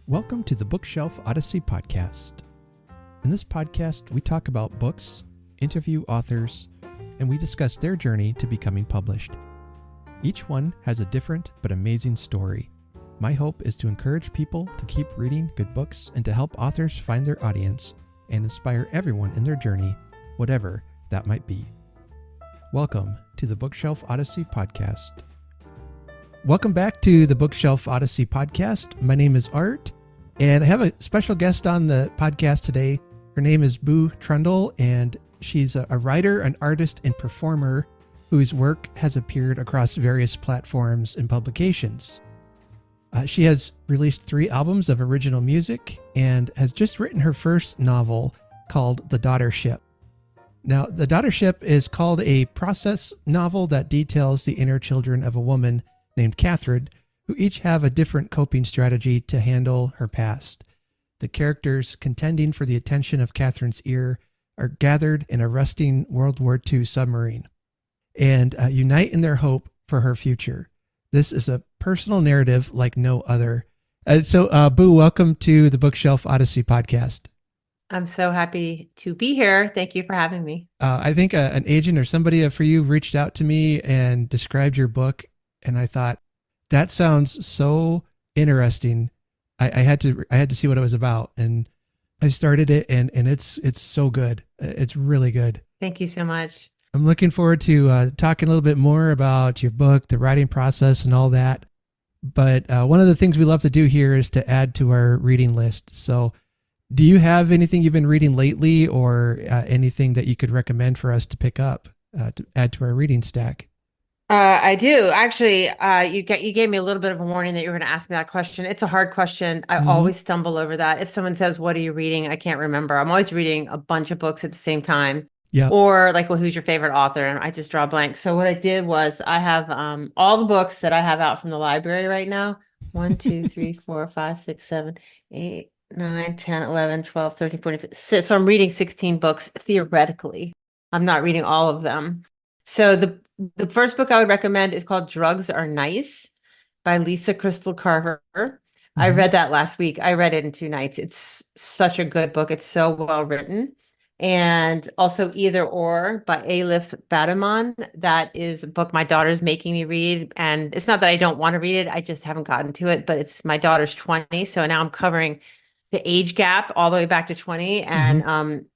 Welcome to the Bookshelf Odyssey podcast. In this podcast, we talk about books, interview authors, and we discuss their journey to becoming published. Each one has a different but amazing story. My hope is to encourage people to keep reading good books and to help authors find their audience and inspire everyone in their journey, whatever that might be. Welcome to the Bookshelf Odyssey podcast. Welcome back to the Bookshelf Odyssey podcast. My name is Art, and I have a special guest on the podcast today. Her name is Boo Trundle, and she's a writer, an artist, and performer whose work has appeared across various platforms and publications. She has released 3 albums of original music and has just written her first novel called The Daughtership. Now, The Daughtership is called a process novel that details the inner children of a woman named Katherine, who each have a different coping strategy to handle her past. The characters contending for the attention of Katherine's ear are gathered in a rusting World War II submarine and unite in their hope for her future. This is a personal narrative like no other. So, Boo, welcome to the Bookshelf Odyssey podcast. I'm so happy to be here. Thank you for having me. I think an agent or somebody for you reached out to me and described your book, and I thought, that sounds so interesting. I had to see what it was about, and I started it, and it's so good. It's really good. Thank you so much. I'm looking forward to talking a little bit more about your book, the writing process, and all that. But one of the things we love to do here is to add to our reading list. So do you have anything you've been reading lately, or anything that you could recommend for us to pick up to add to our reading stack? I do. Actually, you gave me a little bit of a warning that you were going to ask me that question. It's a hard question. I always stumble over that. If someone says, "What are you reading?" I can't remember. I'm always reading a bunch of books at the same time. Yeah. Or like, well, who's your favorite author? And I just draw a blank. So what I did was I have all the books that I have out from the library right now. 1, 2, 3, 4, 5, 6, 7, 8, 9, 10, 11, 12, 13, 14, 15. So I'm reading 16 books theoretically. I'm not reading all of them. So the first book I would recommend is called Drugs Are Nice by Lisa Crystal Carver. I read that last week. I read it in 2 nights. It's such a good book. It's so well written. And also Either Or by Elif Batuman. That is a book my daughter's making me read. And it's not that I don't want to read it. I just haven't gotten to it. But it's my daughter's 20. So now I'm covering the age gap all the way back to 20. And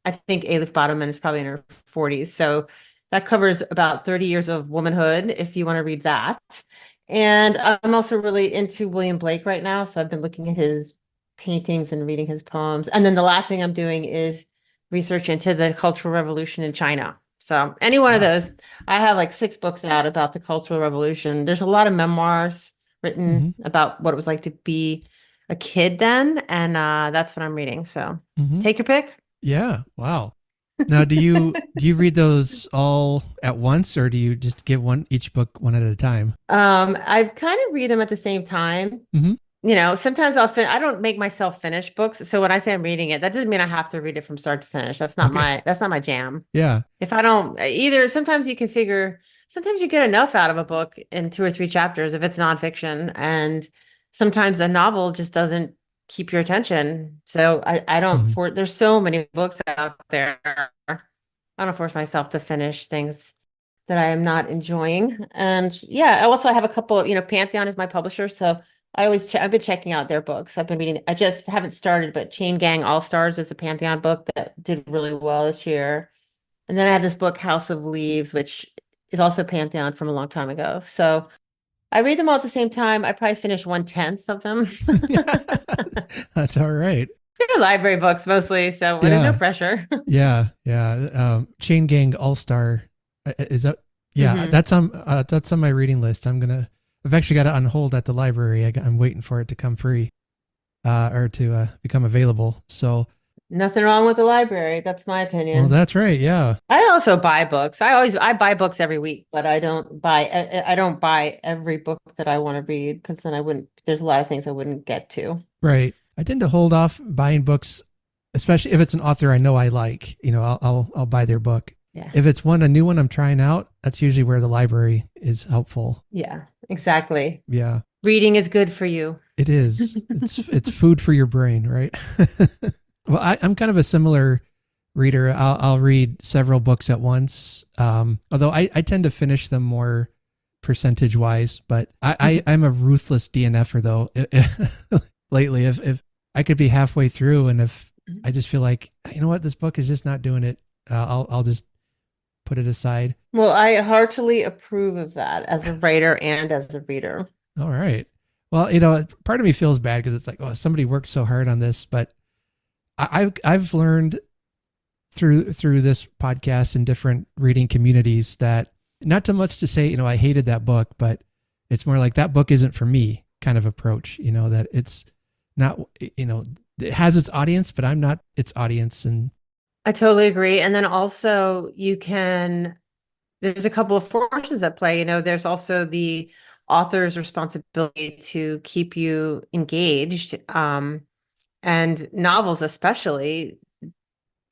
I think Elif Batuman is probably in her 40s. So that covers about 30 years of womanhood, if you want to read that. And I'm also really into William Blake right now. So I've been looking at his paintings and reading his poems. And then the last thing I'm doing is research into the Cultural Revolution in China. So any one of those. I have like 6 books out about the Cultural Revolution. There's a lot of memoirs written about what it was like to be a kid then. And that's what I'm reading. So take your pick. Yeah. Wow. Now, do you read those all at once, or do you just give each book one at a time? I kind of read them at the same time. You know, sometimes I don't make myself finish books. So when I say I'm reading it, that doesn't mean I have to read it from start to finish. That's not my jam. Yeah. If I don't either, sometimes you get enough out of a book in 2 or 3 chapters if it's nonfiction, and sometimes a novel just doesn't keep your attention. So I don't there's so many books out there. I don't force myself to finish things that I am not enjoying. And yeah, I have a couple of, Pantheon is my publisher. So I've been checking out their books. I've been reading, I just haven't started, but Chain Gang All Stars is a Pantheon book that did really well this year. And then I have this book, House of Leaves, which is also Pantheon from a long time ago. So I read them all at the same time. I probably finish 1/10 of them. That's all right. They're library books mostly, so there's no pressure. Yeah. Chain Gang All Star is that? Yeah, that's on my reading list. I've actually got it on hold at the library. I'm waiting for it to come free, or to become available. So nothing wrong with the library. That's my opinion. Well, that's right. Yeah. I also buy books. I buy books every week, but I don't buy every book that I want to read, because then there's a lot of things I wouldn't get to. Right. I tend to hold off buying books, especially if it's an author I know I like. I'll buy their book. Yeah. If it's a new one I'm trying out, that's usually where the library is helpful. Yeah, exactly. Yeah. Reading is good for you. It is. It's food for your brain, right? Well, I'm kind of a similar reader. I'll read several books at once. Although I tend to finish them more percentage wise, but I'm a ruthless DNFer though. Lately, if I could be halfway through, and if I just feel like, you know what, this book is just not doing it, I'll just put it aside. Well, I heartily approve of that as a writer and as a reader. All right. Well, part of me feels bad because it's like, oh, somebody worked so hard on this, but I've learned through this podcast and different reading communities that not too much to say, I hated that book, but it's more like that book isn't for me kind of approach, that it's not, it has its audience, but I'm not its audience. And I totally agree. And then also there's a couple of forces at play. There's also the author's responsibility to keep you engaged. And novels especially,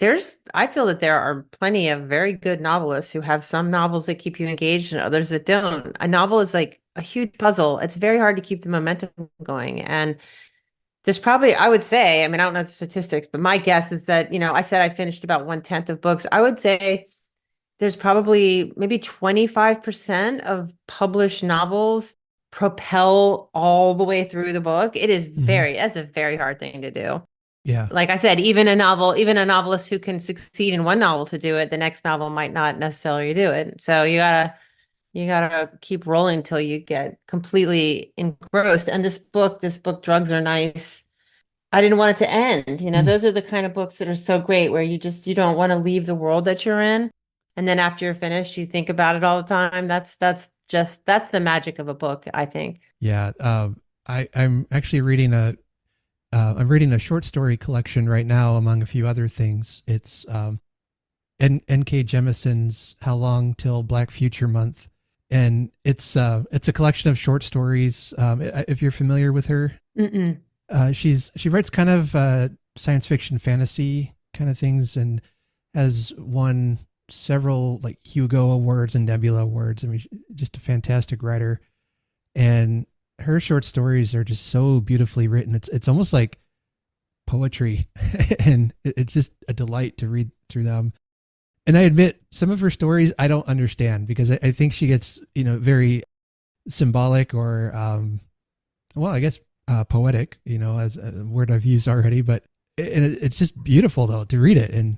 I feel that there are plenty of very good novelists who have some novels that keep you engaged and others that don't. A novel is like a huge puzzle. It's very hard to keep the momentum going. And there's probably, I would say, I mean, I don't know the statistics, but my guess is that, I said I finished about 1/10 of books. I would say there's probably maybe 25% of published novels propel all the way through the book. That's a very hard thing to do. yeah, Like I said, even a novelist who can succeed in one novel to do it, the next novel might not necessarily do it. So you gotta keep rolling till you get completely engrossed. And this book, Drugs Are Nice, I didn't want it to end. Those are the kind of books that are so great where you don't want to leave the world that you're in. And then after you're finished, you think about it all the time. That's the magic of a book, I think. Yeah. I'm actually reading I'm reading a short story collection right now, among a few other things. It's N.K. Jemison's How Long Till Black Future Month. And it's a collection of short stories. If you're familiar with her, she writes kind of science fiction fantasy kind of things, and has won several like Hugo Awards and Nebula Awards. I mean, just a fantastic writer. And her short stories are just so beautifully written. It's almost like poetry, and it's just a delight to read through them. And I admit, some of her stories I don't understand, because I think she gets, very symbolic or, well, I guess poetic, as a word I've used already. But it's just beautiful though to read it, and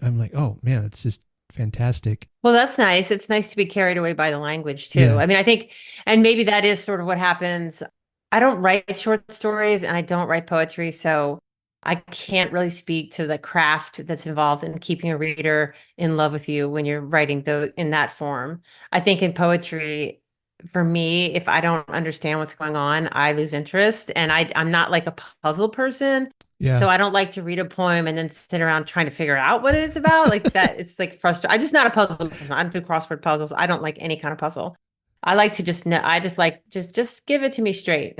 I'm like, oh man, it's just fantastic. Well, that's nice. It's nice to be carried away by the language too. Yeah. I mean, I think, and maybe that is sort of what happens. I don't write short stories and I don't write poetry, so I can't really speak to the craft that's involved in keeping a reader in love with you when you're writing in that form. I think in poetry, for me, if I don't understand what's going on, I lose interest, and I'm not like a puzzle person. Yeah. So I don't like to read a poem and then sit around trying to figure out what it's about. Like that, it's like frustrating. I'm just not a puzzle person. I don't do crossword puzzles. I don't like any kind of puzzle. I like to just know. I just like just give it to me straight.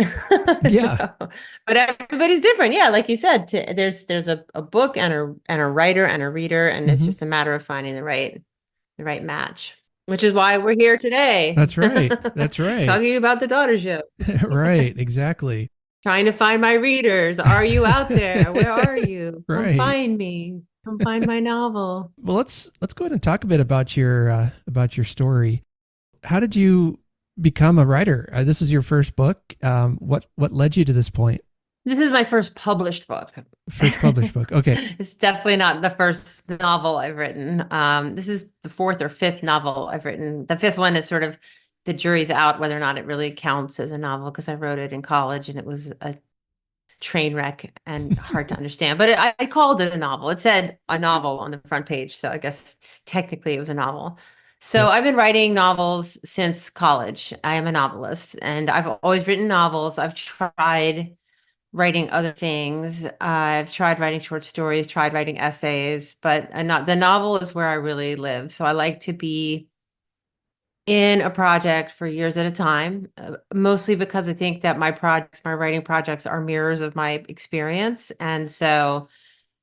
Yeah. But everybody's different. Yeah, like you said, there's a book and a writer and a reader, and it's just a matter of finding the right match. Which is why we're here today. That's right. That's right. Talking about the daughtership. Right. Exactly. Trying to find my readers. Are you out there? Where are you? Right. Come find me. Come find my novel. Well, let's go ahead and talk a bit about your story. How did you become a writer? This is your first book. What led you to this point? This is my first published book. First published book. Okay. It's definitely not the first novel I've written. This is the fourth or fifth novel I've written. The fifth one is sort of, the jury's out whether or not it really counts as a novel, because I wrote it in college and it was a train wreck and hard to understand. But I called it a novel. It said a novel on the front page, so I guess technically it was a novel. So I've been writing novels since college. I am a novelist, and I've always written novels. I've tried writing other things. I've tried writing short stories, tried writing essays, but the novel is where I really live. So I like to be in a project for years at a time, mostly because I think that my writing projects are mirrors of my experience. And so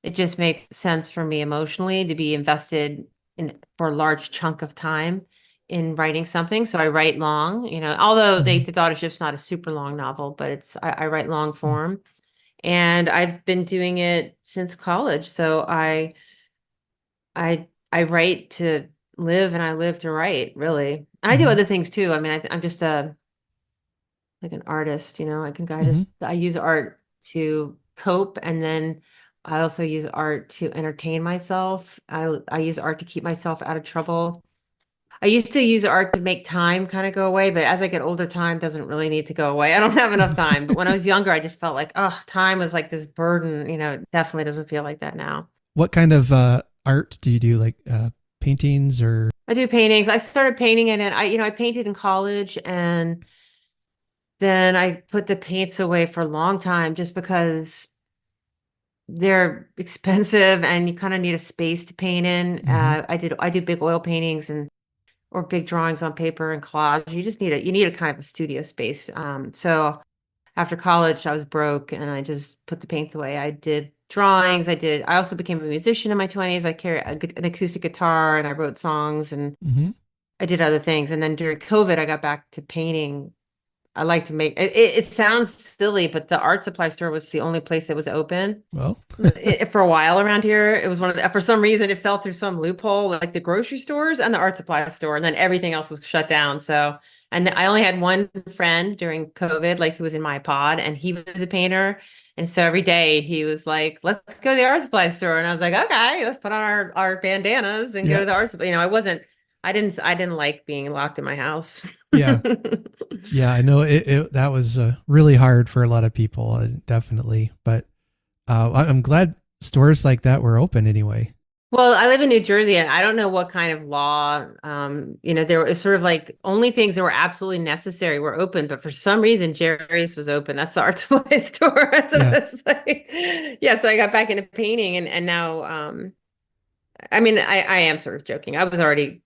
it just makes sense for me emotionally to be invested in for a large chunk of time in writing something. So I write long, although Mhm. The Daughtership's not a super long novel, but I write long form. And I've been doing it since college. So I write to live and I live to write, really. And I do Mhm. other things too. I mean, I'm just like an artist, I can guide Mhm. us. I use art to cope, and then I also use art to entertain myself. I use art to keep myself out of trouble. I used to use art to make time kind of go away, but as I get older, time doesn't really need to go away. I don't have enough time. But when I was younger, I just felt like, oh, time was like this burden. It definitely doesn't feel like that now. What kind of art do you do? Like paintings or? I do paintings. I started painting and I painted in college, and then I put the paints away for a long time just because they're expensive and you kind of need a space to paint in. Mhm. I do big oil paintings and or big drawings on paper and collage. You need a kind of a studio space. So after college, I was broke and I just put the paints away. I did drawings. I also became a musician in my 20s. I carry an acoustic guitar and I wrote songs and Mhm. I did other things. And then during COVID, I got back to painting. I like to make it sounds silly, but the art supply store was the only place that was open. Well. For a while around here. It was for some reason, it fell through some loophole, like the grocery stores and the art supply store, and then everything else was shut down. So, and I only had one friend during COVID, like who was in my pod, and he was a painter. And so every day he was like, let's go to the art supply store. And I was like, okay, let's put on our bandanas and go Yeah. to the art supply. I didn't like being locked in my house. Yeah. Yeah. I know that was really hard for a lot of people, definitely. But I'm glad stores like that were open anyway. Well, I live in New Jersey and I don't know what kind of law, there was sort of like only things that were absolutely necessary were open, but for some reason Jerry's was open. That's the art supply store. So Yeah. it's like, yeah, so I got back into painting and now, I mean, I am sort of joking. I was already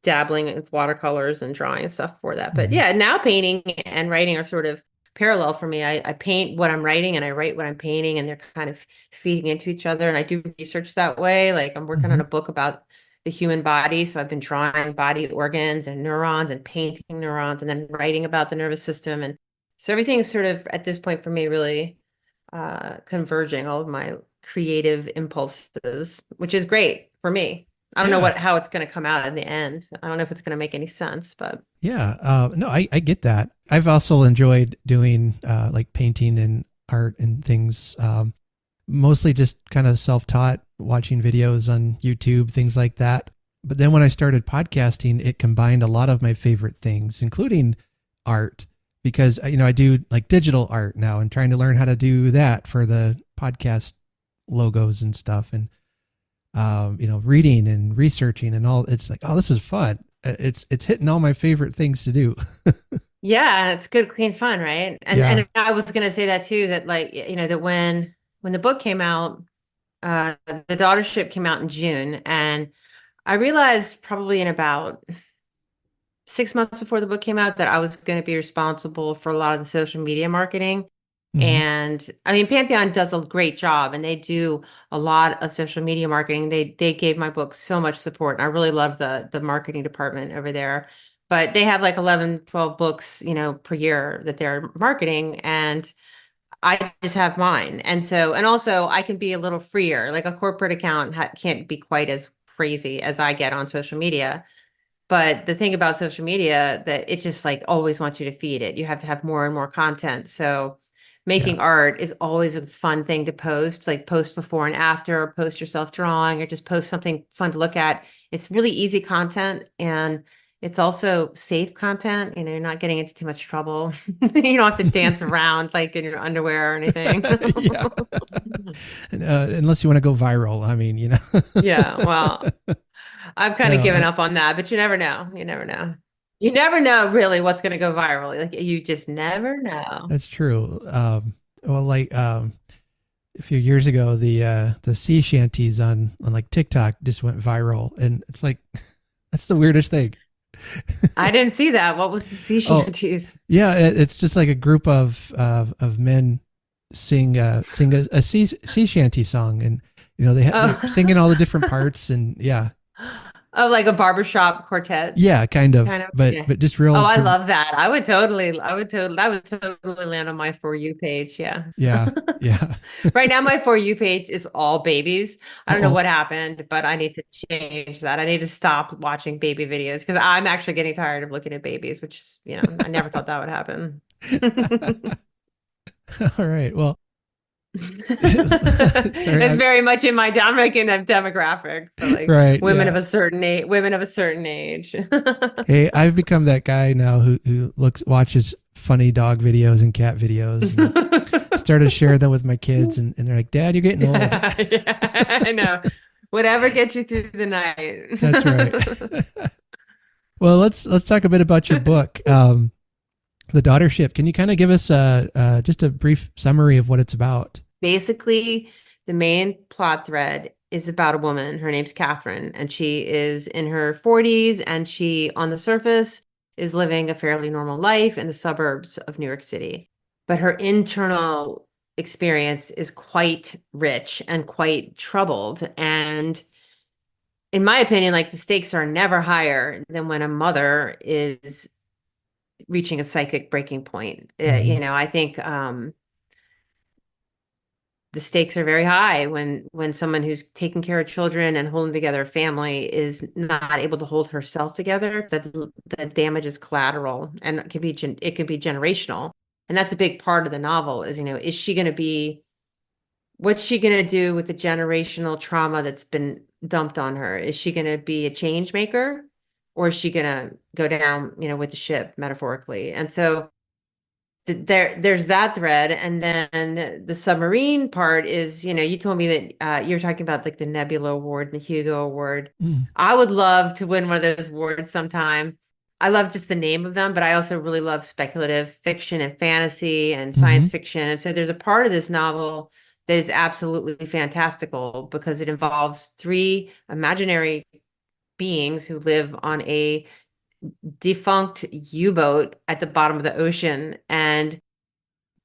dabbling with watercolors and drawing and stuff for that. But Mhm. yeah, now painting and writing are sort of parallel for me. I paint what I'm writing and I write what I'm painting, and they're kind of feeding into each other. And I do research that way. Like I'm working on Mhm. a book about the human body. So I've been drawing body organs and neurons and painting neurons and then writing about the nervous system. And so everything is sort of at this point for me really converging all of my creative impulses, which is great for me. I don't know Yeah. how it's going to come out in the end. I don't know if it's going to make any sense, but Yeah. No, I get that. I've also enjoyed doing like painting and art and things. Mostly just kind of self-taught, watching videos on YouTube, things like that. But then when I started podcasting, it combined a lot of my favorite things, including art, because I do like digital art now and trying to learn how to do that for the podcast logos and stuff, and reading and researching and all. It's like, oh, this is fun. It's hitting all my favorite things to do. yeah, it's good, clean fun, right? And Yeah. and I was going to say that too, that like, that when the book came out, the Daughtership came out in June, and I realized probably in about 6 months before the book came out that I was going to be responsible for a lot of the social media marketing. Hmm. And I mean, Pantheon does a great job and they do a lot of social media marketing. They gave my book so much support. And I really love the marketing department over there. But they have like 11, 12 books, per year that they're marketing. And I just have mine. And also I can be a little freer. Like a corporate account can't be quite as crazy as I get on social media. But the thing about social media that it just like always wants you to feed it. You have to have more and more content. So Yeah. making art is always a fun thing to post, like post before and after, or post yourself drawing, or just post something fun to look at. It's really easy content and it's also safe content. You're not getting into too much trouble. You don't have to dance around like in your underwear or anything. Yeah. Unless you want to go viral. I mean, Yeah, well, I've kind of No, given up on that, but you never know. You never know. You never know really what's going to go viral. Like you just never know. that's true. Well, like a few years ago, the sea shanties on like TikTok just went viral, and it's like that's the weirdest thing. I didn't see that. What was the sea Oh, shanties? yeah, it's just like a group of men sing a sea shanty song, and they're Oh. singing all the different parts, and yeah. Oh, like a barbershop quartet Yeah, kind of, kind of. but Yeah. just Oh, real. I love that. I would totally land on my For You page. Yeah. Yeah, yeah. Right now, my For You page is all babies. I don't know Oh, what happened, but I need to change that. I need to stop watching baby videos because I'm actually getting tired of looking at babies, which is, I never thought that would happen. all right. Well, sorry. It's very much in my I'm like in a demographic for like Right. women of Yeah. a certain age, women of a certain age. Hey, I've become that guy now who watches funny dog videos and cat videos. And started sharing them with my kids, and they're like, "Dad, you're getting old." Yeah, I know. Whatever gets you through the night. That's right. Well, let's talk a bit about your book, The Daughter Ship. Can you kind of give us just a brief summary of what it's about? Basically, the main plot thread is about a woman. Her name's Katherine, and she is in her 40s, and she, on the surface, is living a fairly normal life in the suburbs of New York City. But her internal experience is quite rich and quite troubled. And in my opinion, like the stakes are never higher than when a mother is reaching a psychic breaking point. Mhm. I think the stakes are very high when someone who's taking care of children and holding together a family is not able to hold herself together. That the damage is collateral, and it could be generational. And that's a big part of the novel is, is she going to be what's she going to do with the generational trauma that's been dumped on her? Is she going to be a change maker, or is she going to go down, with the ship metaphorically? And so there's that thread. And then the submarine part is, you told me that you're talking about like the Nebula Award and the Hugo Award. Mm. I would love to win one of those awards sometime. I love just the name of them, but I also really love speculative fiction and fantasy and Mm-hmm. science fiction. And so there's a part of this novel that is absolutely fantastical because it involves three imaginary beings who live on a defunct U-boat at the bottom of the ocean. And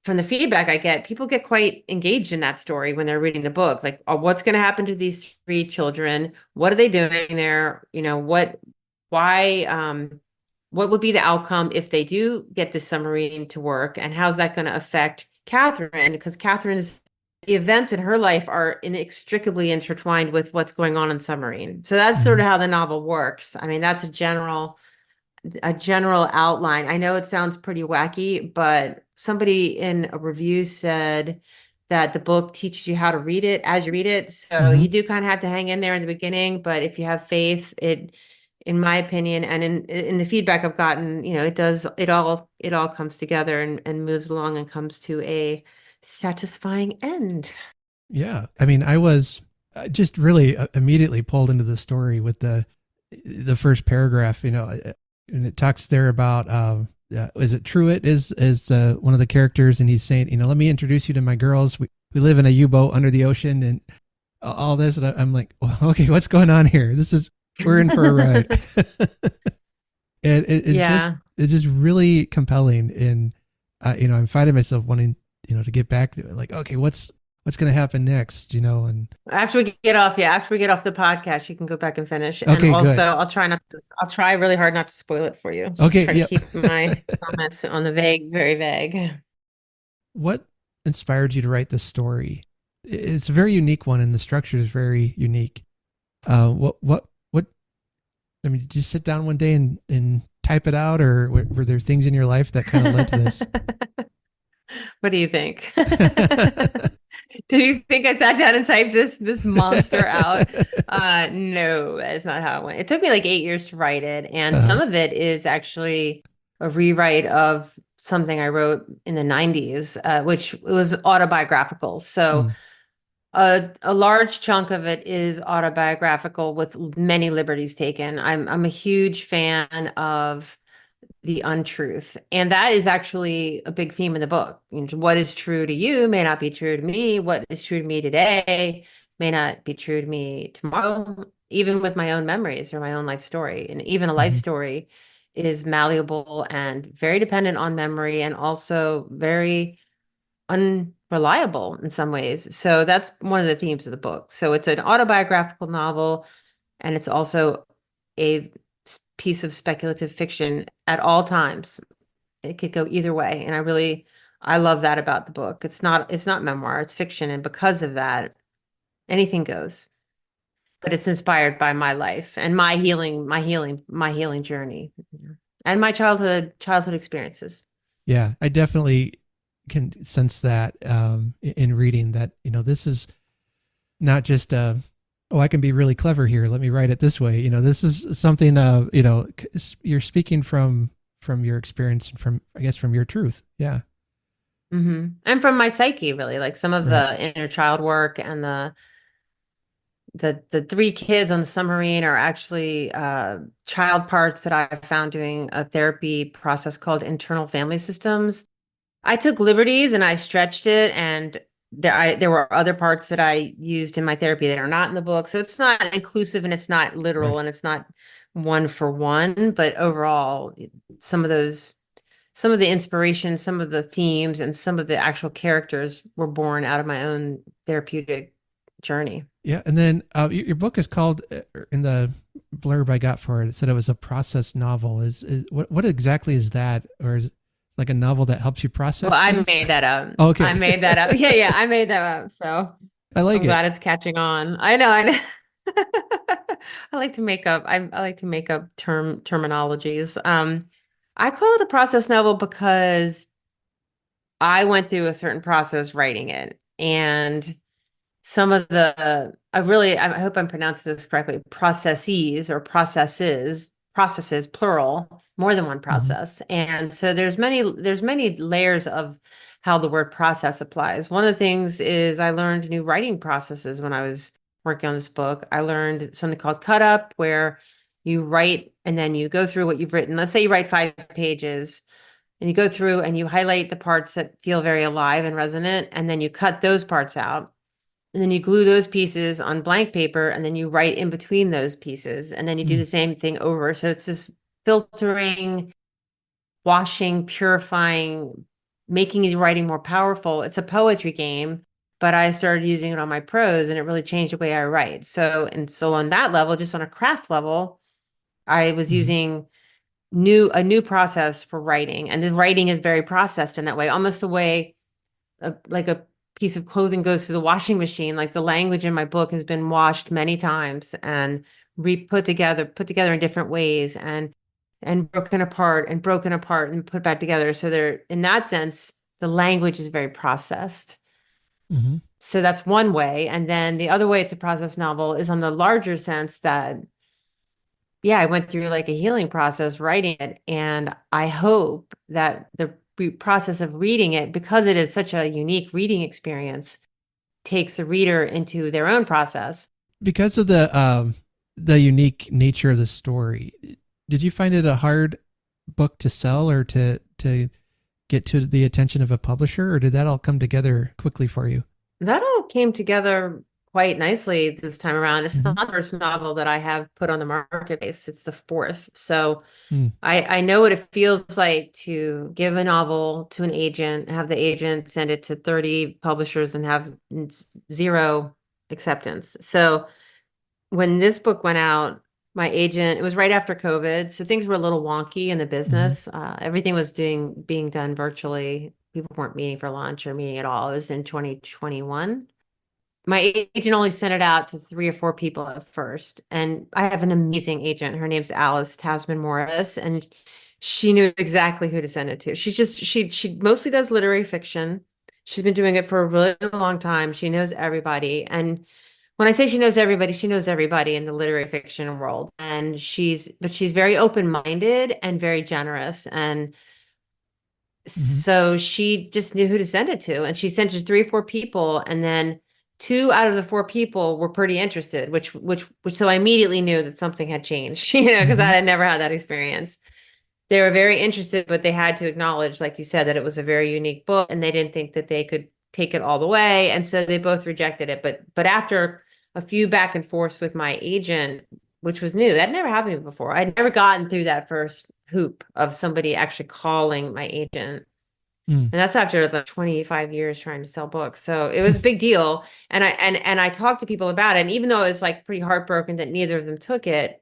from the feedback I get, people get quite engaged in that story when they're reading the book. Like, oh, what's going to happen to these three children? What are they doing there? Why, what would be the outcome if they do get the submarine to work? And how's that going to affect Katherine? Because the events in her life are inextricably intertwined with what's going on in submarine. So that's sort Mm-hmm. of how the novel works. I mean, that's a general outline. I know it sounds pretty wacky, but somebody in a review said that the book teaches you how to read it as you read it. So Mm-hmm. you do kind of have to hang in there in the beginning, but if you have faith, in my opinion, and in the feedback I've gotten, it all comes together and moves along and comes to a satisfying end. Yeah. I mean, I was just really immediately pulled into the story with the first paragraph, and it talks there about, is it Truitt is one of the characters, and he's saying, let me introduce you to my girls. We live in a U-boat under the ocean and all this. And I'm like, well, okay, what's going on here? We're in for a ride. And Yeah. it's just really compelling. And, I'm finding myself wanting, to get back to it. Like, okay, what's going to happen next, and After we get off the podcast, you can go back and finish. And okay, also, good. I'll try really hard not to spoil it for you. Okay. Try to Yeah. keep my comments on the vague, very vague. What inspired you to write this story? It's a very unique one, and the structure is very unique. What, I mean, did you sit down one day and type it out, or were there things in your life that kind of led to this? What do you think? Do you think I sat down and typed this monster out? No, that's not how it went. It took me like 8 years to write it, and some uh, of it is actually a rewrite of something I wrote in the 90s, which was autobiographical. So mm, a large chunk of it is autobiographical with many liberties taken. I'm a huge fan of the untruth. And that is actually a big theme in the book. What is true to you may not be true to me. What is true to me today may not be true to me tomorrow, even with my own memories or my own life story. And even a life mhm. story is malleable and very dependent on memory and also very unreliable in some ways. So that's one of the themes of the book. So it's an autobiographical novel, and it's also a piece of speculative fiction at all times. It could go either way. And I love that about the book. It's not memoir, it's fiction. And because of that, anything goes. But it's inspired by my life and my healing journey and my childhood experiences. Yeah, I definitely can sense that in reading that, this is not just, I can be really clever here. Let me write it this way. This is something, you're speaking from your experience and I guess, from your truth. Yeah. And from my psyche, really, like some of the inner child work and the three kids on the submarine are actually child parts that I found doing a therapy process called internal family systems. I took liberties and I stretched it, and there were other parts that I used in my therapy that are not in the book. So it's not inclusive and it's not literal and it's not one for one, but overall, some of the inspiration, some of the themes, and some of the actual characters were born out of my own therapeutic journey. Yeah. And then your book is called, in the blurb I got for it, it said it was a process novel. Is what exactly is that? Or is it like a novel that helps you process Well, things? I made that up. Okay. I made that up. Yeah, I made that up. So I'm glad it's catching on. I know. I like to make up. I like to make up terminologies. I call it a process novel because I went through a certain process writing it, and some of I hope I'm pronouncing this correctly, processes, plural, more than one process. And so there's many layers of how the word process applies. One of the things is I learned new writing processes when I was working on this book. I learned something called cut up, where you write and then you go through what you've written. Let's say you write 5 pages and you go through and you highlight the parts that feel very alive and resonant, and then you cut those parts out. And then you glue those pieces on blank paper, and then you write in between those pieces, and then you do the same thing over. So it's this filtering, washing, purifying, making the writing more powerful. It's a poetry game, but I started using it on my prose, and it really changed the way I write. So on that level, just on a craft level, I was using a new process for writing, and the writing is very processed in that way, almost the way like a piece of clothing goes through the washing machine. Like the language in my book has been washed many times and put together in different ways, and broken apart and put back together. So there, in that sense, the language is very processed. So that's one way. And then the other way it's a process novel is on the larger sense that, I went through like a healing process writing it. And I hope that the process of reading it, because it is such a unique reading experience, takes the reader into their own process. Because of the unique nature of the story, did you find it a hard book to sell or to get to the attention of a publisher, or did that all come together quickly for you? That all came together quite nicely this time around. It's not the first novel that I have put on the marketplace. It's the fourth. So I know what it feels like to give a novel to an agent, have the agent send it to 30 publishers and have zero acceptance. So when this book went out, my agent, it was right after COVID. So things were a little wonky in the business. Everything was being done virtually. People weren't meeting for lunch or meeting at all. It was in 2021. My agent only sent it out to 3 or 4 people at first. And I have an amazing agent. Her name's Alice Tasman Morris, and she knew exactly who to send it to. She mostly does literary fiction. She's been doing it for a really long time. She knows everybody. And when I say she knows everybody in the literary fiction world. And she's very open-minded and very generous. And so she just knew who to send it to. And she sent it to 3 or 4 people, and then 2 out of the 4 people were pretty interested, which so I immediately knew that something had changed, because I had never had that experience. They were very interested, but they had to acknowledge, like you said, that it was a very unique book, and they didn't think that they could take it all the way. And so they both rejected it. But after a few back and forths with my agent, which was new, that never happened to me before. I'd never gotten through that first hoop of somebody actually calling my agent. And that's after the 25 years trying to sell books. So it was a big deal. And I talked to people about it. And even though it was like pretty heartbroken that neither of them took it,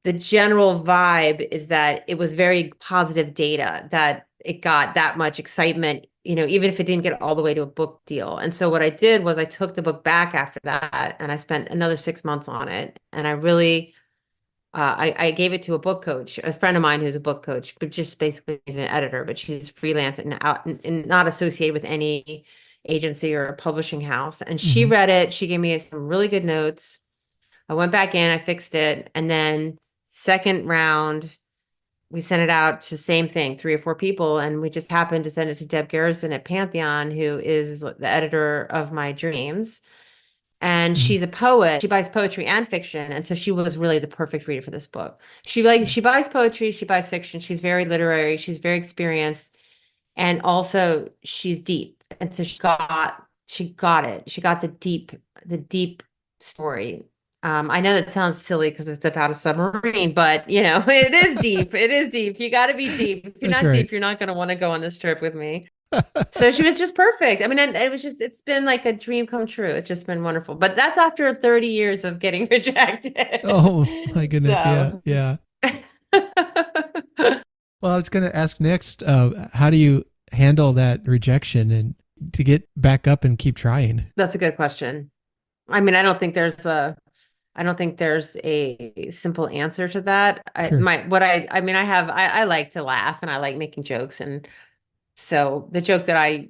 the general vibe is that it was very positive data, that it got that much excitement, even if it didn't get all the way to a book deal. And so what I did was I took the book back after that and I spent another 6 months on it. And I really, I gave it to a book coach, a friend of mine who's a book coach, but just basically she's an editor, but she's freelance and out and not associated with any agency or a publishing house. And she Hmm. read it. She gave me some really good notes. I went back in, I fixed it, and then second round, we sent it out to same thing, 3 or 4 people, and we just happened to send it to Deb Garrison at Pantheon, who is the editor of my dreams. And Hmm. she's a poet. She buys poetry and fiction, and so she was really the perfect reader for this book. She buys poetry, she buys fiction. She's very literary, she's very experienced, and also she's deep. And so she got it. She got the deep story. I know that sounds silly because it's about a submarine, but it is deep. It is deep. You got to be deep. If you're That's not right. deep, you're not going to want to go on this trip with me. So she was just perfect. I mean, and it's been like a dream come true. It's just been wonderful. But that's after 30 years of getting Oh rejected. my goodness. Yeah. So Yeah. Well, I was going to ask next, how do you handle that rejection and to get back up and keep trying? that's a good question. I mean, I don't think there's a simple answer to that. Sure. I like to laugh and I like making jokes. And so the joke that I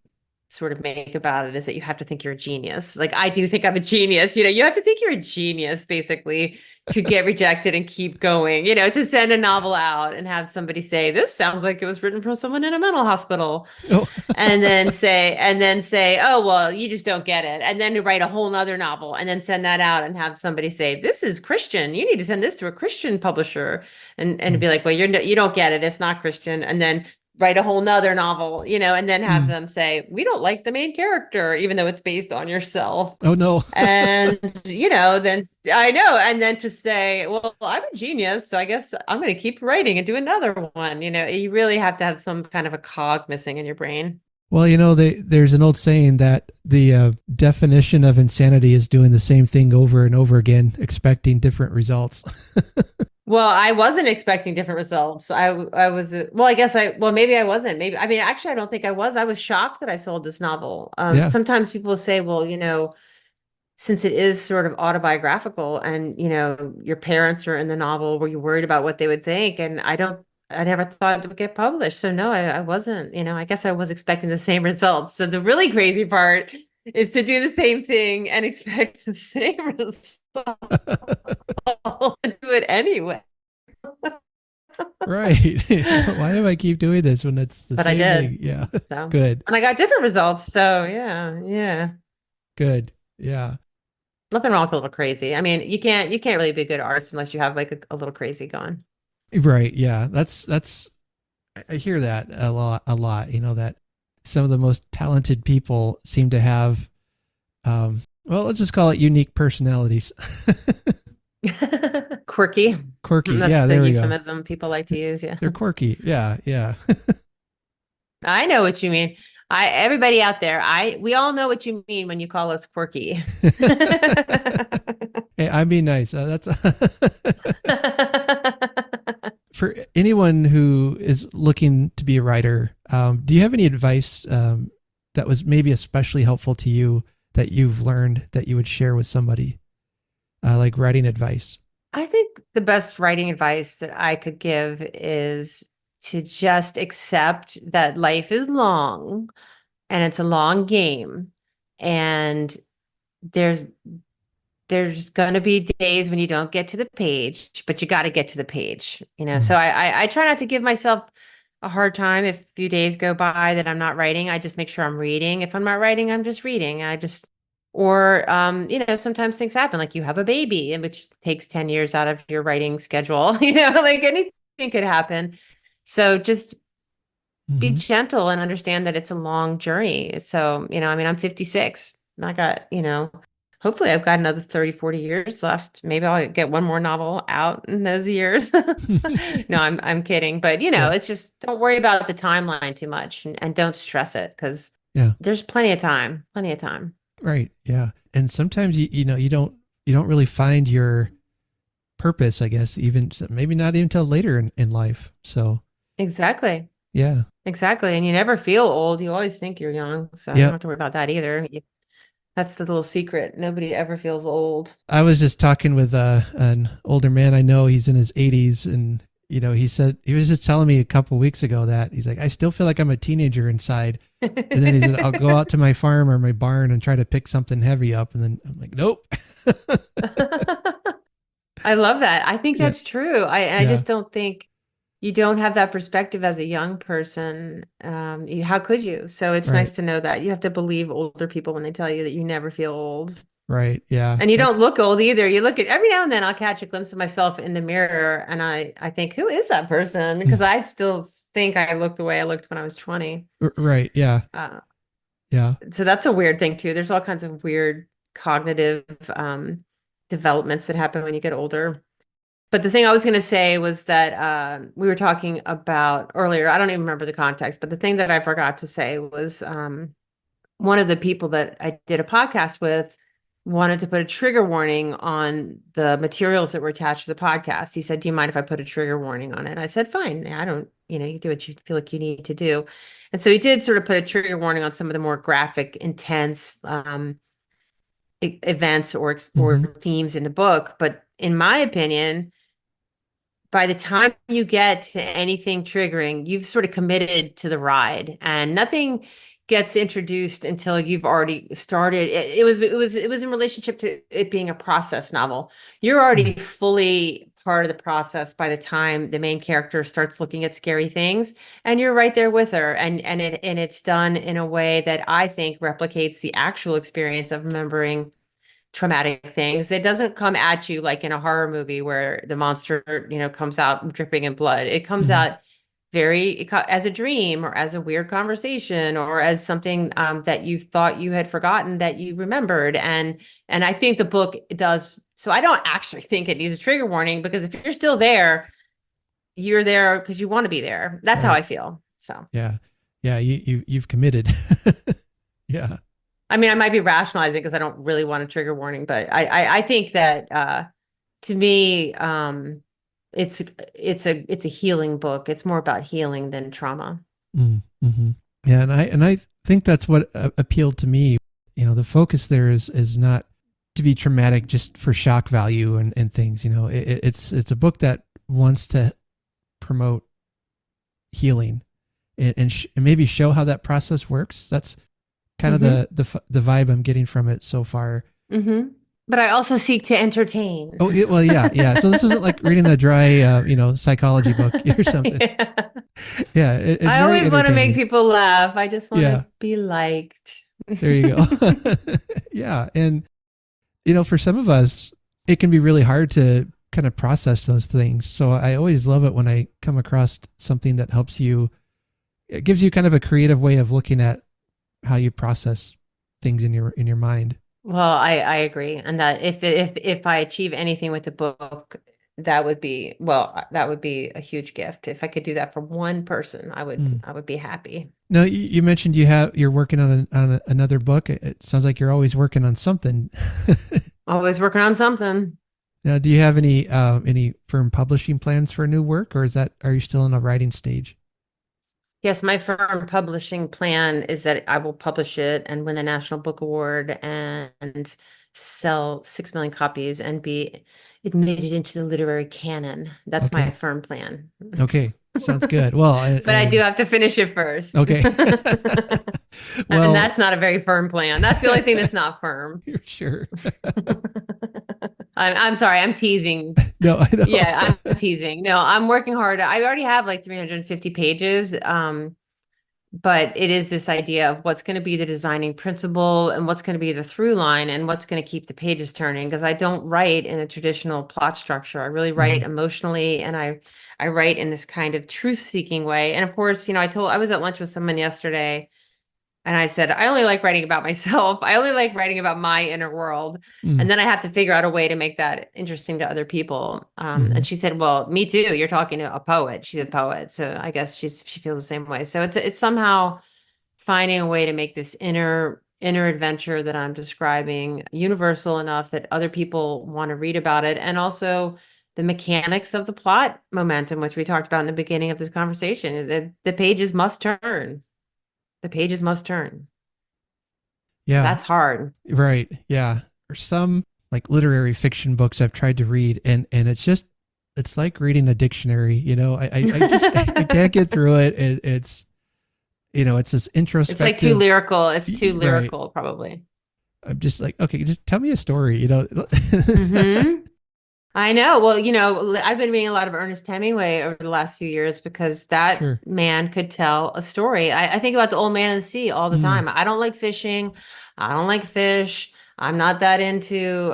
sort of make about it is that you have to think you're a genius. Like I do think I'm a genius. You have to think you're a genius basically to get rejected and keep going, to send a novel out and have somebody say, this sounds like it was written from someone in a mental hospital. Oh, And then say, oh, well, you just don't get it. And then to write a whole nother novel and then send that out and have somebody say, this is Christian. You need to send this to a Christian publisher. And be like, well, you don't get it. It's not Christian. And then write a whole nother novel, and then have mm. them say, we don't like the main character, even though it's based on yourself. Oh no. And, then I know. And then to say, well, I'm a genius, so I guess I'm going to keep writing and do another one. You really have to have some kind of a cog missing in your brain. Well, there's an old saying that the definition of insanity is doing the same thing over and over again, expecting different results. Well, I wasn't expecting different results. I was well, I guess maybe I wasn't. Maybe I mean actually I don't think I was. I was shocked that I sold this novel. Yeah. Sometimes people say, well, since it is sort of autobiographical and your parents are in the novel, were you worried about what they would think? And I never thought it would get published. So no, I wasn't. I guess I was expecting the same results. So the really crazy part is to do the same thing and expect the same result and do it anyway. Right. Why do I keep doing this when it's the But I same did. thing? Yeah. So, Good. and I got different results. So yeah, yeah. Good. Yeah. Nothing wrong with a little crazy. I mean, you can't really be a good artist unless you have like a little crazy going. Right. Yeah. I hear that a lot, that some of the most talented people seem to have, well, let's just call it unique personalities. Quirky. Quirky. That's Yeah. the There we go. euphemism people like to use. Yeah. They're quirky. Yeah. Yeah. I know what you mean. Everybody out there, we all know what you mean when you call us quirky. Hey, I'm being nice. That's for anyone who is looking to be a writer. Do you have any advice that was maybe especially helpful to you that you've learned that you would share with somebody, like writing advice? I think the best writing advice that I could give is to just accept that life is long and it's a long game. And there's there's going to be days when you don't get to the page, but you got to get to the page, So Mm. I try not to give myself a hard time if a few days go by that I'm not writing. I just make sure I'm reading. If I'm not writing, I'm just reading. Or sometimes things happen, like you have a baby, and which takes 10 years out of your writing schedule, like anything could happen. So just be Hmm. gentle and understand that it's a long journey. So, I mean, I'm 56. I got, hopefully I've got another 30, 40 years left. Maybe I'll get one more novel out in those years. No, I'm kidding. But, Yeah. it's just don't worry about the timeline too much and don't stress it because Yeah. there's plenty of time, plenty of time. Right. Yeah. And sometimes you don't really find your purpose, I guess, even maybe not even till later in life. So Exactly. yeah. Exactly. And you never feel old. You always think you're young. So you don't Yep. have to worry about that either. That's the little secret. Nobody ever feels old. I was just talking with an older man I know. He's in his 80s, and he said he was just telling me a couple weeks ago that he's like, I still feel like I'm a teenager inside. And then he said, I'll go out to my farm or my barn and try to pick something heavy up, and then I'm like, nope. I love that. I think Yeah, that's true. I yeah, just don't think you don't have that perspective as a young person. How could you? So it's right, nice to know that you have to believe older people when they tell you that you never feel old. right, yeah. And you don't That's look old either. You look at every now and then I'll catch a glimpse of myself in the mirror and I think, who is that person? Because I still think I look the way I looked when I was 20. right, yeah, Uh, yeah. so that's a weird thing too. There's all kinds of weird cognitive developments that happen when you get older. But the thing I was going to say was that we were talking about earlier. I don't even remember the context, but the thing that I forgot to say was one of the people that I did a podcast with wanted to put a trigger warning on the materials that were attached to the podcast. He said, "Do you mind if I put a trigger warning on it?" I said, "Fine. I don't, you do what you feel like you need to do." And so he did sort of put a trigger warning on some of the more graphic, intense events or Hmm. themes in the book. But in my opinion, by the time you get to anything triggering, you've sort of committed to the ride, and nothing gets introduced until you've already started. It was in relationship to it being a process novel. You're already fully part of the process by the time the main character starts looking at scary things, and you're right there with her. And it's done in a way that I think replicates the actual experience of remembering traumatic things. It doesn't come at you like in a horror movie where the monster, comes out dripping in blood. It comes Hmm. out as a dream or as a weird conversation or as something that you thought you had forgotten that you remembered. And I think the book does. So I don't actually think it needs a trigger warning because if you're still there, you're there because you want to be there. That's how Right. I feel. So. Yeah. Yeah. You've committed. Yeah. I mean, I might be rationalizing because I don't really want a trigger warning, but I think that to me, it's a healing book. It's more about healing than trauma. Mm-hmm. Yeah. And I think that's what appealed to me. The focus there is not to be traumatic just for shock value and things. It's a book that wants to promote healing and maybe show how that process works. That's kind of Mm-hmm. the vibe I'm getting from it so far. Mm-hmm. But I also seek to entertain. Oh, well, yeah, yeah. So this isn't like reading a dry, psychology book or something. Yeah. Yeah, it's I very always want to make entertaining. people laugh. I just want Yeah, to be liked. there you go. Yeah, and for some of us, it can be really hard to kind of process those things. So I always love it when I come across something that helps you. It gives you kind of a creative way of looking at how you process things in your mind. Well, I agree. And that if I achieve anything with the book, that would be a huge gift. If I could do that for one person, I would Mm. I would be happy. No, you mentioned you're working on another book. It sounds like you're always working on something. Always working on something. Now, do you have any firm publishing plans for new work, or are you still in a writing stage? Yes, my firm publishing plan is that I will publish it and win the National Book Award and sell 6 million copies and be admitted into the literary canon. That's my Okay, firm plan. okay, sounds good. Well, But I do have to finish it first. okay. And Well, that's not a very firm plan. That's the only thing that's not firm. you're sure. I'm sorry, I'm teasing. No, I know. Yeah, I'm teasing. No, I'm working hard. I already have like 350 pages. But it is this idea of what's going to be the designing principle and what's going to be the through line and what's going to keep the pages turning. Because I don't write in a traditional plot structure. I really write Mhm. emotionally and I write in this kind of truth-seeking way. And of course, I was at lunch with someone yesterday and I said, I only like writing about myself. I only like writing about my inner world. Mm. And then I have to figure out a way to make that interesting to other people. Mhm. And she said, well, me too. You're talking to a poet. She's a poet. So I guess she feels the same way. So it's somehow finding a way to make this inner adventure that I'm describing universal enough that other people want to read about it. And also the mechanics of the plot momentum, which we talked about in the beginning of this conversation. The pages must turn. The pages must turn. Yeah. That's hard. Right. Yeah. Or some like literary fiction books I've tried to read, and it's like reading a dictionary. I just I can't get through it. It's it's this introspective. It's like too lyrical. It's too Right. lyrical, probably. I'm just like, okay, just tell me a story. Mm-hmm. I know. Well, I've been reading a lot of Ernest Hemingway over the last few years because that Sure. man could tell a story. I think about The Old Man and the Sea all the time. I don't like fishing. I don't like fish. I'm not that into,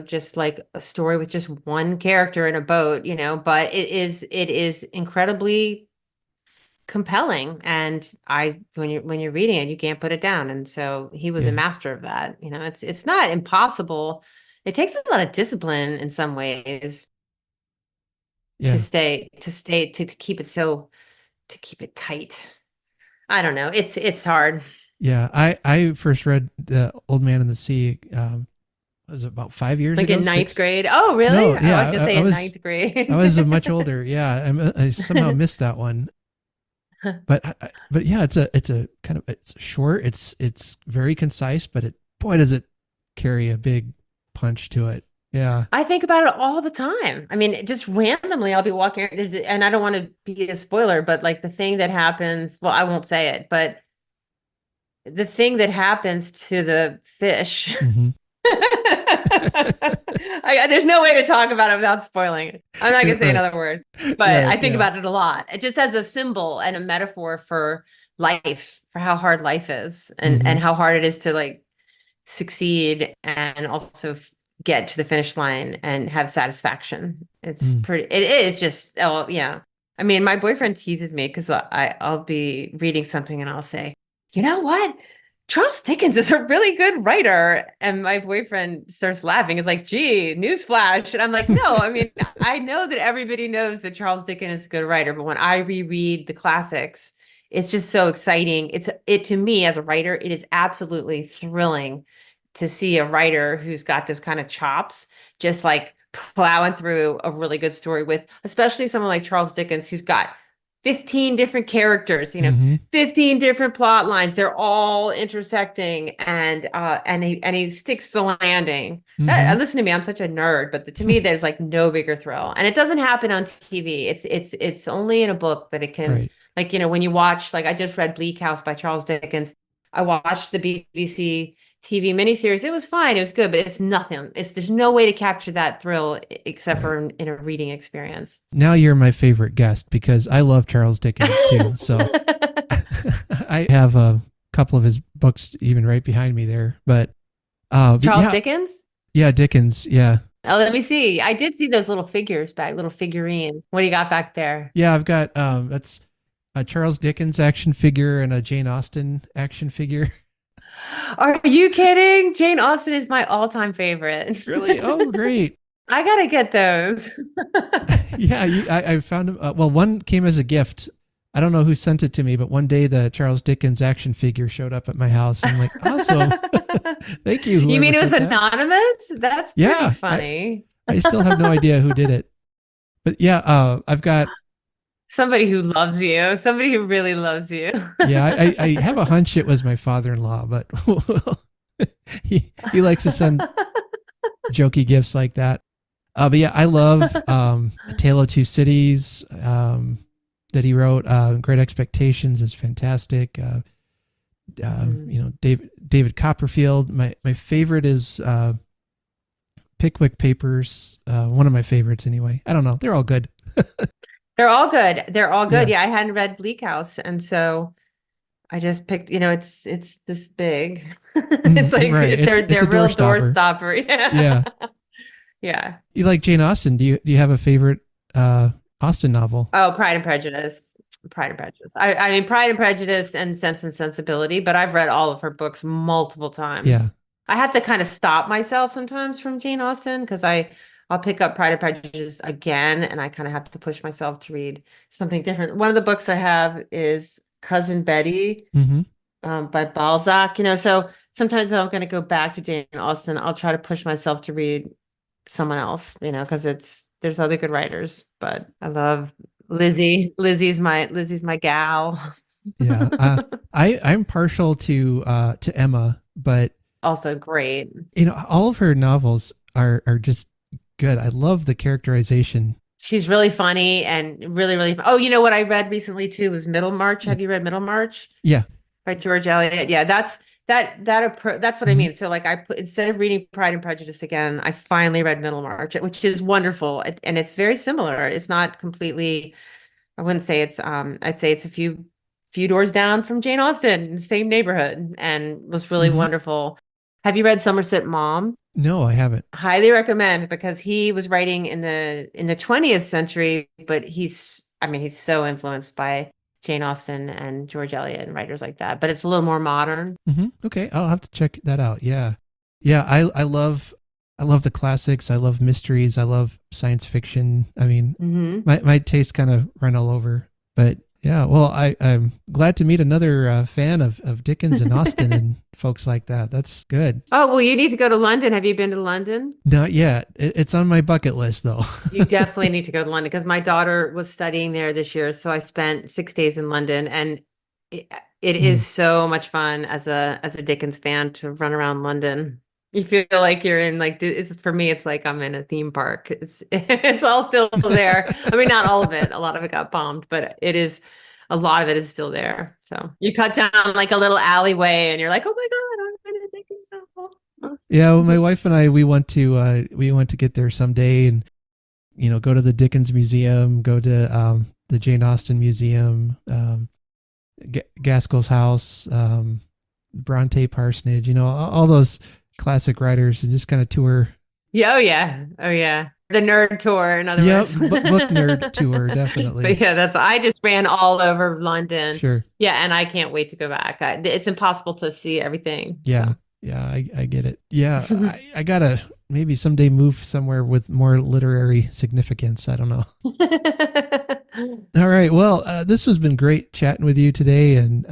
just like a story with just one character in a boat, but it is incredibly compelling. And when you're reading it, you can't put it down. And so he was a Yeah. master of that. It's not impossible. It takes a lot of discipline in some ways Yeah. to keep it tight. I don't know. It's hard. Yeah. I first read The Old Man and the Sea. Was it about 5 years Like ago? in ninth 6? grade. Oh, really? No, Oh, I yeah, was gonna say I in was ninth grade. I was much older. Yeah, I somehow missed that one. But yeah, it's a kind of, it's short. It's very concise, but boy does it carry a big punch to it. Yeah. I think about it all the time. I mean, just randomly, I'll be walking. And I don't want to be a spoiler, but like the thing that happens, well, I won't say it, but the thing that happens to the fish. Mm-hmm. There's no way to talk about it without spoiling it. I'm not gonna say Right. another word, but Right, I think yeah. about it a lot. It just as a symbol and a metaphor for life, for how hard life is, and Mhm. how hard it is to like succeed and also get to the finish line and have satisfaction. It is just, oh yeah. I mean, my boyfriend teases me because I'll be reading something and I'll say, you know what? Charles Dickens is a really good writer. And my boyfriend starts laughing. It's like, gee, newsflash. And I'm like, no, I mean, I know that everybody knows that Charles Dickens is a good writer, but when I reread the classics, it's just so exciting. It to me as a writer, it is absolutely thrilling to see a writer who's got those kind of chops, just like plowing through a really good story with, especially someone like Charles Dickens, who's got 15 different characters, Mhm. 15 different plot lines. They're all intersecting, and he sticks the landing. Mhm. Listen to me, I'm such a nerd, but to me, there's like no bigger thrill, and it doesn't happen on TV. It's only in a book that it can, Right. like when you watch, like I just read Bleak House by Charles Dickens. I watched the BBC TV miniseries. It was fine, it was good, but it's nothing. There's no way to capture that thrill except Right. for in a reading experience. Now you're my favorite guest because I love Charles Dickens too. So I have a couple of his books even right behind me there. But Charles yeah, Dickens? yeah, Dickens, yeah. Oh, let me see. I did see those little figures back, little figurines. What do you got back there? Yeah, I've got that's a Charles Dickens action figure and a Jane Austen action figure. Are you kidding? Jane Austen is my all-time favorite. Really? Oh, great. I gotta get those. Yeah, I found them. Well, one came as a gift. I don't know who sent it to me, but one day the Charles Dickens action figure showed up at my house. And I'm like, awesome. Thank you. You mean it was sent that. anonymous? That's pretty Yeah, funny. I still have no idea who did it. But yeah, I've got, Somebody who loves you, somebody who really loves you. yeah, I have a hunch it was my father-in-law, but he likes to send jokey gifts like that. But yeah, I love A Tale of Two Cities that he wrote. Great Expectations is fantastic. David Copperfield. My favorite is Pickwick Papers. One of my favorites anyway. I don't know. They're all good. They're all good. They're all good. Yeah. Yeah, I hadn't read Bleak House, and so I just picked, it's this big. It's like right. they're It's a real door door stopper. Yeah. Yeah. Yeah. You like Jane Austen? Do you have a favorite Austen novel? Oh, Pride and Prejudice. Pride and Prejudice. I mean Pride and Prejudice and Sense and Sensibility, but I've read all of her books multiple times. Yeah. I have to kind of stop myself sometimes from Jane Austen because I'll pick up Pride and Prejudice again, and I kind of have to push myself to read something different. One of the books I have is Cousin Betty by Balzac. So sometimes I'm going to go back to Jane Austen. I'll try to push myself to read someone else, because it's there's other good writers, but I love Lizzie. Lizzie's my gal. Yeah. I'm partial to Emma, but Also great. all of her novels are just good. I love the characterization. She's really funny and really, really. Oh, you know what I read recently too was Middlemarch. Have you read Middlemarch Yeah. by George Eliot? Yeah, that's that's what I mean. So like instead of reading Pride and Prejudice again, I finally read Middlemarch, which is wonderful. And it's very similar. It's not completely, I wouldn't say it's I'd say it's a few doors down from Jane Austen, same neighborhood, and was really wonderful. Have you read Somerset Maugham? No, I haven't. Highly recommend, because he was writing in the 20th century, but he's so influenced by Jane Austen and George Eliot and writers like that, but it's a little more modern. Okay, I'll have to check that out. Yeah. I love the classics. I love mysteries. I love science fiction. I mean, my tastes kind of run all over, but yeah. Well, I'm glad to meet another fan of Dickens and Austen and folks like that. That's good. Oh, well, you need to go to London. Have you been to London? Not yet. It's on my bucket list though. You definitely need to go to London, because my daughter was studying there this year. So I spent 6 days in London, and it is so much fun as a Dickens fan to run around London. You feel like you're in for me, it's like I'm in a theme park. It's all still there. I mean, not all of it. A lot of it got bombed, but a lot of it is still there. So you cut down like a little alleyway and you're like, oh my God, I'm in a Dickens novel. Yeah, well, my wife and I, we want to get there someday, and go to the Dickens Museum, go to the Jane Austen Museum, Gaskell's house, Bronte Parsonage, all those classic writers, and just kind of tour. Yeah, oh yeah. The nerd tour, in other words. Book nerd tour, definitely. But yeah, I just ran all over London. Sure. Yeah, and I can't wait to go back. It's impossible to see everything. Yeah. Yeah, I get it. Yeah, I gotta maybe someday move somewhere with more literary significance. I don't know. All right. Well, this has been great chatting with you today, and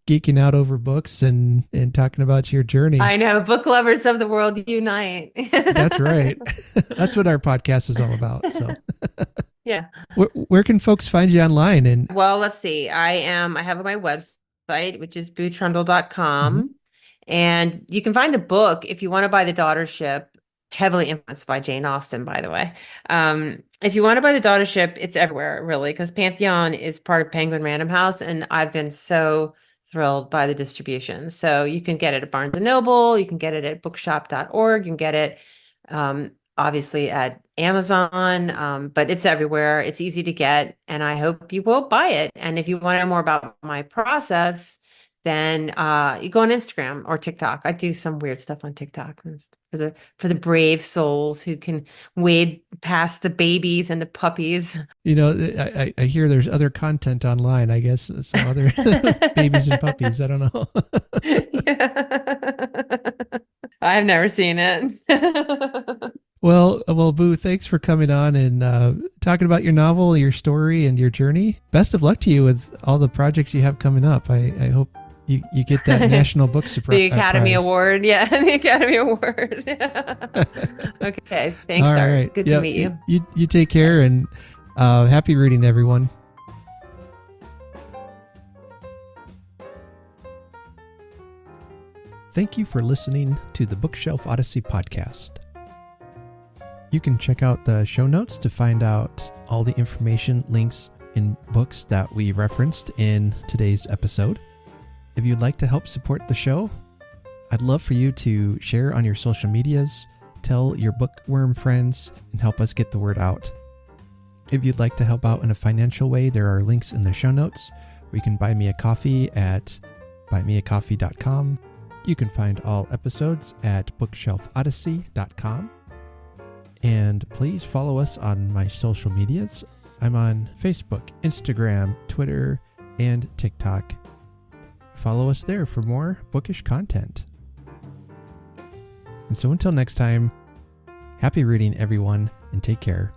geeking out over books and talking about your journey. I know. Book lovers of the world unite. That's right. That's what our podcast is all about. So yeah. Where can folks find you online? And well, let's see. I have my website, which is bootrundle.com. And you can find the book if you want to buy The Daughtership, heavily influenced by Jane Austen, by the way. If you want to buy The Daughtership, it's everywhere, really, because Pantheon is part of Penguin Random House, and I've been so thrilled by the distribution. So you can get it at Barnes & Noble, you can get it at bookshop.org, you can get it obviously at Amazon, but it's everywhere. It's easy to get, and I hope you will buy it. And if you want to know more about my process, then you go on Instagram or TikTok. I do some weird stuff on TikTok for the brave souls who can wade past the babies and the puppies. I hear there's other content online, I guess, some other babies and puppies. I don't know. Yeah. I've never seen it. Well, Boo, thanks for coming on and talking about your novel, your story, and your journey. Best of luck to you with all the projects you have coming up. I hope you get that National Book Surprise. The Academy Award. Yeah, the Academy Award. Okay, thanks, all Art. right. Good to meet you. You take care, and happy reading, everyone. Thank you for listening to the Bookshelf Odyssey podcast. You can check out the show notes to find out all the information, links, and books that we referenced in today's episode. If you'd like to help support the show, I'd love for you to share on your social medias, tell your bookworm friends, and help us get the word out. If you'd like to help out in a financial way, there are links in the show notes. You can buy me a coffee at buymeacoffee.com. You can find all episodes at bookshelfodyssey.com. And please follow us on my social medias. I'm on Facebook, Instagram, Twitter, and TikTok. Follow us there for more bookish content. And so until next time, happy reading, everyone, and take care.